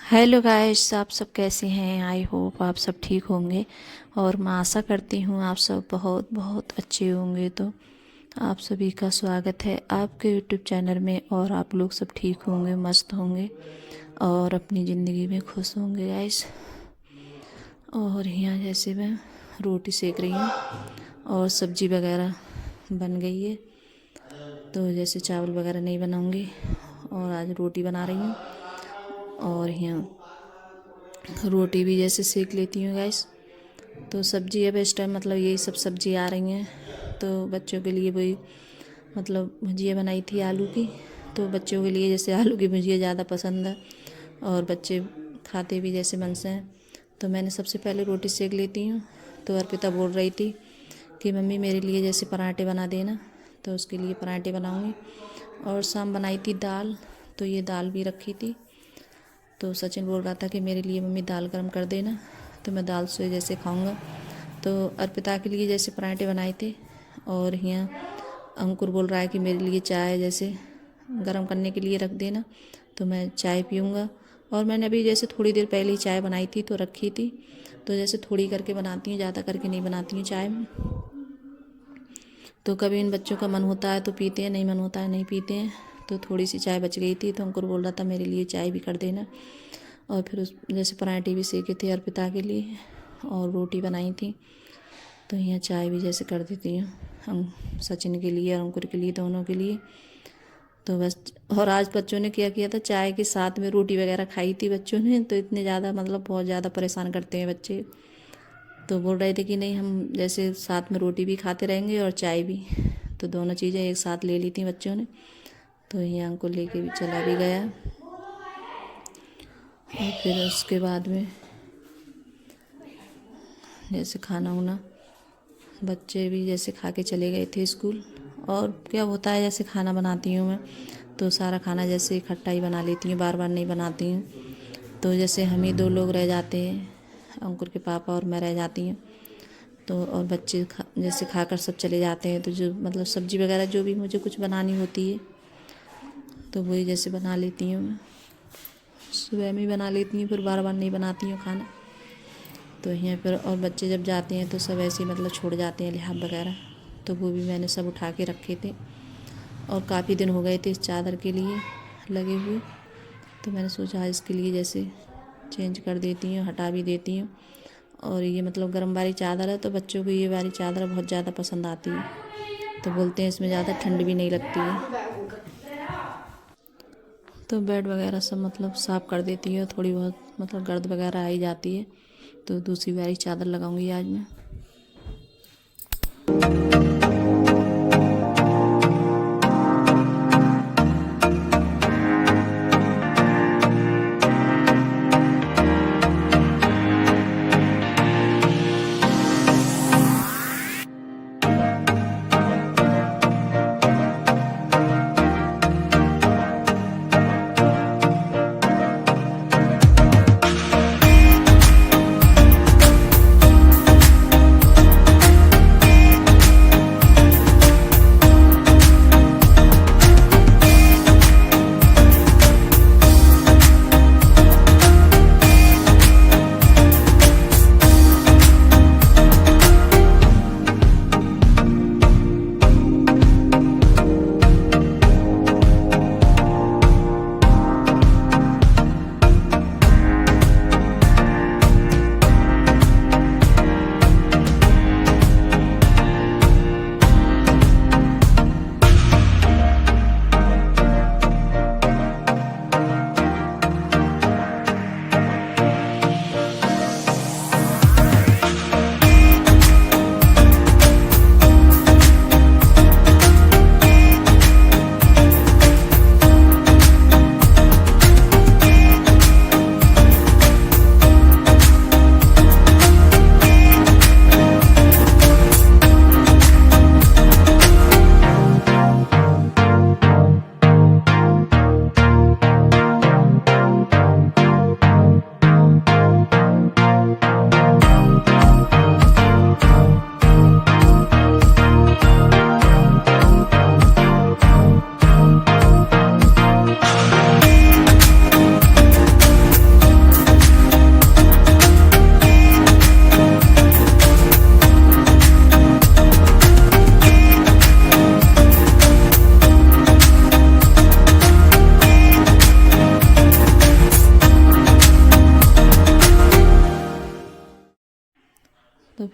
Hello guys, आप सब कैसे हैं। आई होप आप सब ठीक होंगे और मैं आशा करती हूँ आप सब बहुत बहुत अच्छे होंगे। तो आप सभी का स्वागत है आपके यूट्यूब चैनल में और आप लोग सब ठीक होंगे, मस्त होंगे और अपनी ज़िंदगी में खुश होंगे गाइस। और यहाँ जैसे मैं रोटी सेक रही हूँ और सब्जी वगैरह बन गई है। तो जैसे चावल वगैरह नहीं बनाऊँगी और आज रोटी बना रही हूँ। और यहाँ रोटी भी जैसे सेक लेती हूँ गैस। तो सब्जी अब इस टाइम मतलब यही सब सब्जी आ रही हैं। तो बच्चों के लिए वही मतलब भुजिया बनाई थी आलू की। तो बच्चों के लिए जैसे आलू की भुजिया ज़्यादा पसंद है और बच्चे खाते भी जैसे मन से हैं। तो मैंने सबसे पहले रोटी सेक लेती हूँ। तो अर्पिता बोल रही थी कि मम्मी मेरे लिए जैसे पराठे बना देना, तो उसके लिए पराठे बनाऊँगी। और शाम बनाई थी दाल, तो ये दाल भी रखी थी। तो सचिन बोल रहा था कि मेरे लिए मम्मी दाल गरम कर देना, तो मैं दाल से जैसे खाऊंगा। तो अर्पिता के लिए जैसे पराठे बनाए थे। और यहाँ अंकुर बोल रहा है कि मेरे लिए चाय जैसे गरम करने के लिए रख देना, तो मैं चाय पीऊँगा। और मैंने अभी जैसे थोड़ी देर पहले ही चाय बनाई थी तो रखी थी। तो जैसे थोड़ी करके बनाती हूँ, ज़्यादा करके नहीं बनाती हूँ चाय में। तो कभी इन बच्चों का मन होता है तो पीते हैं, नहीं मन होता है नहीं पीते हैं। तो थोड़ी सी चाय बच गई थी तो अंकुर बोल रहा था मेरे लिए चाय भी कर देना। और फिर उस जैसे पराठे भी सेके थे अर्पिता के लिए और रोटी बनाई थी। तो यहाँ चाय भी जैसे कर देती हूँ हम सचिन के लिए और अंकुर के लिए, दोनों के लिए। तो बस। और आज बच्चों ने क्या किया था, चाय के साथ में रोटी वगैरह खाई थी बच्चों ने। तो इतने ज़्यादा मतलब बहुत ज़्यादा परेशान करते हैं बच्चे। तो बोल रहे थे कि नहीं हम जैसे साथ में रोटी भी खाते रहेंगे और चाय भी। तो दोनों चीज़ें एक साथ ले ली थी बच्चों ने। तो यहाँ को लेके भी चला भी गया। और फिर उसके बाद में जैसे खाना वाना बच्चे भी जैसे खा के चले गए थे स्कूल। और क्या होता है जैसे खाना बनाती हूँ मैं तो सारा खाना जैसे इकट्ठा ही बना लेती हूँ, बार बार नहीं बनाती हूँ। तो जैसे हम ही दो लोग रह जाते हैं, अंकुर के पापा और मैं रह जाती हूँ। तो और बच्चे जैसे खाकर सब चले जाते हैं। तो जो मतलब सब्ज़ी वगैरह जो भी मुझे कुछ बनानी होती है तो वही जैसे बना लेती हूँ मैं। सुबह में बना लेती हूँ, फिर बार बार नहीं बनाती हूँ खाना। तो यहाँ पर और बच्चे जब जाते हैं तो सब ऐसे ही मतलब छोड़ जाते हैं लिहाफ वगैरह। तो वो भी मैंने सब उठा के रखे थे और काफ़ी दिन हो गए थे इस चादर के लिए लगे हुए। तो मैंने सोचा इसके लिए जैसे चेंज कर देती हूँ, हटा भी देती हूँ। और ये मतलब गर्म वाली चादर है तो बच्चों को ये वाली चादर बहुत ज़्यादा पसंद आती है। तो बोलते हैं इसमें ज़्यादा ठंड भी नहीं लगती है। तो बेड वगैरह सब मतलब साफ़ कर देती है, थोड़ी बहुत मतलब गर्द वगैरह आई जाती है। तो दूसरी वाली चादर लगाऊंगी आज मैं।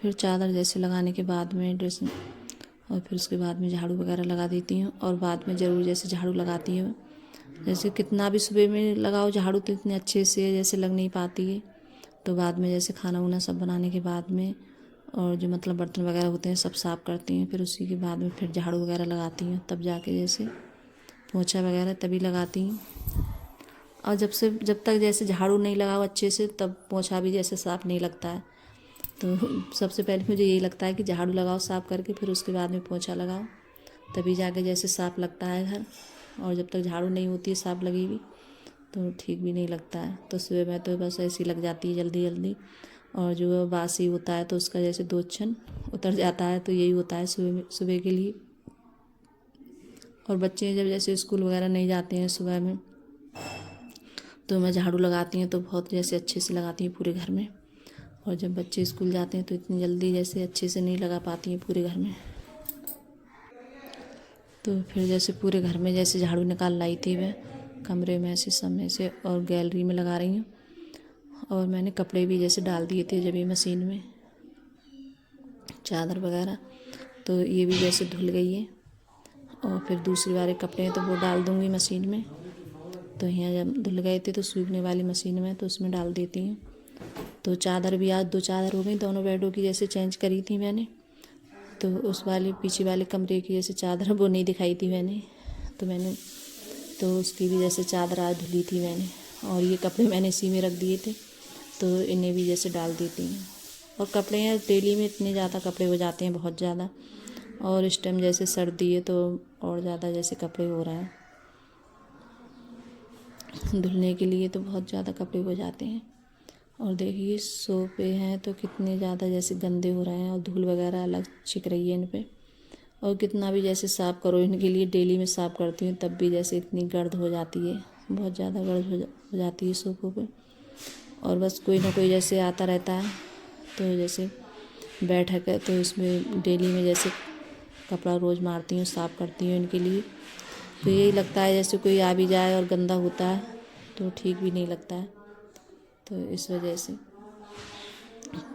फिर चादर जैसे लगाने के बाद में ड्रेसिंग, और फिर उसके बाद में झाड़ू वगैरह लगा देती हूँ। और बाद में ज़रूर जैसे झाड़ू लगाती हूँ, जैसे कितना भी सुबह में लगाओ झाड़ू तो इतने अच्छे से जैसे लग नहीं पाती है। तो बाद में जैसे खाना वाना सब बनाने के बाद में, और जो मतलब बर्तन वगैरह होते हैं सब साफ़ करती हूँ। फिर उसी के बाद में फिर झाड़ू वगैरह लगाती हूँ, तब जाके जैसे पोंछा वगैरह तभी लगाती हूँ। और जब तक जैसे झाड़ू नहीं लगाओ अच्छे से, तब पोंछा भी जैसे साफ़ नहीं लगता है। तो सबसे पहले मुझे यही लगता है कि झाड़ू लगाओ साफ़ करके, फिर उसके बाद में पोंछा लगाओ, तभी जाके जैसे साफ़ लगता है घर। और जब तक झाड़ू नहीं होती है साफ़ लगी हुई तो ठीक भी नहीं लगता है। तो सुबह में तो बस ऐसी लग जाती है जल्दी जल्दी, और जो बासी होता है तो उसका जैसे 2 क्षण उतर जाता है। तो यही होता है सुबह के लिए। और बच्चे जब जैसे स्कूल वगैरह नहीं जाते हैं सुबह में, तो मैं झाड़ू लगाती हूँ तो बहुत जैसे अच्छे से लगाती हूँ पूरे घर में। और जब बच्चे स्कूल जाते हैं तो इतनी जल्दी जैसे अच्छे से नहीं लगा पाती हैं पूरे घर में। तो फिर जैसे पूरे घर में जैसे झाड़ू निकाल लाई थी मैं, कमरे में ऐसे सब में से, और गैलरी में लगा रही हूँ। और मैंने कपड़े भी जैसे डाल दिए थे जब ये मशीन में, चादर वगैरह, तो ये भी जैसे धुल गई है। और फिर दूसरी वाले कपड़े हैं तो वो डाल दूँगी मशीन में। तो यहाँ जब धुल गए थे तो सूखने वाली मशीन में, तो उसमें डाल देती हूँ। तो चादर भी आज 2 चादर हो गई, दोनों बेडों की जैसे चेंज करी थी मैंने। तो उस वाले पीछे वाले कमरे की जैसे चादर वो नहीं दिखाई थी मैंने, तो उसकी भी जैसे चादर आज धुली थी मैंने। और ये कपड़े मैंने इसी में रख दिए थे, तो इन्हें भी जैसे डाल देती हूँ। और कपड़े हैं डेली में इतने ज़्यादा कपड़े हो जाते हैं, बहुत ज़्यादा। और इस टाइम जैसे सर्दी है तो और ज़्यादा जैसे कपड़े हो रहा है धुलने के लिए, तो बहुत ज़्यादा कपड़े हो जाते हैं। और देखिए सोफे हैं तो कितने ज़्यादा जैसे गंदे हो रहे हैं, और धूल वगैरह अलग छिक रही है इन पे। और कितना भी जैसे साफ़ करो इनके लिए, डेली में साफ़ करती हूँ तब भी जैसे इतनी गर्द हो जाती है, बहुत ज़्यादा गर्द हो जाती है सोफ़ों पे। और बस कोई ना कोई जैसे आता रहता है, तो जैसे बैठक है तो इसमें डेली में जैसे कपड़ा रोज़ मारती हूँ, साफ़ करती हूँ इनके लिए। तो यही लगता है जैसे कोई आ भी जाए और गंदा होता है तो ठीक भी नहीं लगता है। तो इस वजह से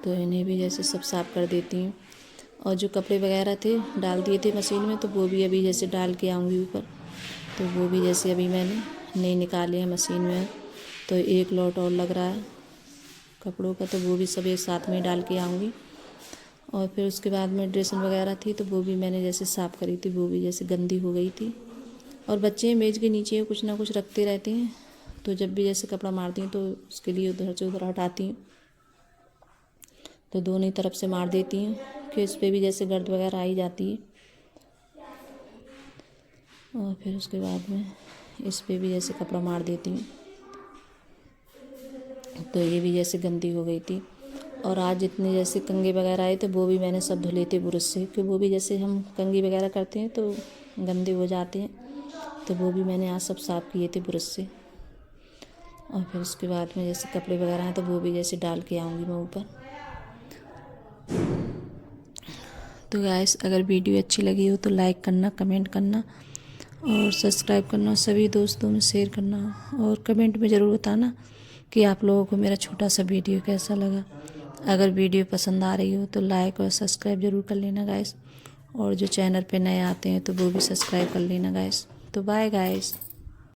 तो इन्हें भी जैसे सब साफ़ कर देती हूँ। और जो कपड़े वगैरह थे डाल दिए थे मशीन में, तो वो भी अभी जैसे डाल के आऊँगी ऊपर। तो वो भी जैसे अभी मैंने नहीं निकाले हैं मशीन में, तो एक लॉट और लग रहा है कपड़ों का, तो वो भी सब एक साथ में डाल के आऊँगी। और फिर उसके बाद में ड्रेसिंग वगैरह थी तो वो भी मैंने जैसे साफ़ करी थी, वो भी जैसे गंदी हो गई थी। और बच्चे मेज़ के नीचे कुछ ना कुछ रखते रहते हैं, तो जब भी जैसे कपड़ा मारती हूँ तो उसके लिए उधर से उधर हटाती हूँ, तो दोनों ही तरफ से मार देती हूँ कि इस पर भी जैसे गर्द वगैरह आई जाती है। और फिर उसके बाद में इस पर भी जैसे कपड़ा मार देती हूँ, तो ये भी जैसे गंदी हो गई थी। और आज जितने जैसे कंघी वगैरह आए थे वो भी मैंने सब धुले थे ब्रश से, कि वो भी जैसे हम कंघी वगैरह करते हैं तो गंदे हो जाते हैं, तो वो भी मैंने आज सब साफ़ किए थे ब्रश से। और फिर उसके बाद में जैसे कपड़े वगैरह हैं तो वो भी जैसे डाल के आऊँगी मैं ऊपर। तो गाइस अगर वीडियो अच्छी लगी हो तो लाइक करना, कमेंट करना और सब्सक्राइब करना, सभी दोस्तों में शेयर करना, और कमेंट में ज़रूर बताना कि आप लोगों को मेरा छोटा सा वीडियो कैसा लगा। अगर वीडियो पसंद आ रही हो तो लाइक और सब्सक्राइब ज़रूर कर लेना गाइस। और जो चैनल पे नए आते हैं तो वो भी सब्सक्राइब कर लेना गाइस। तो बाय गाइस।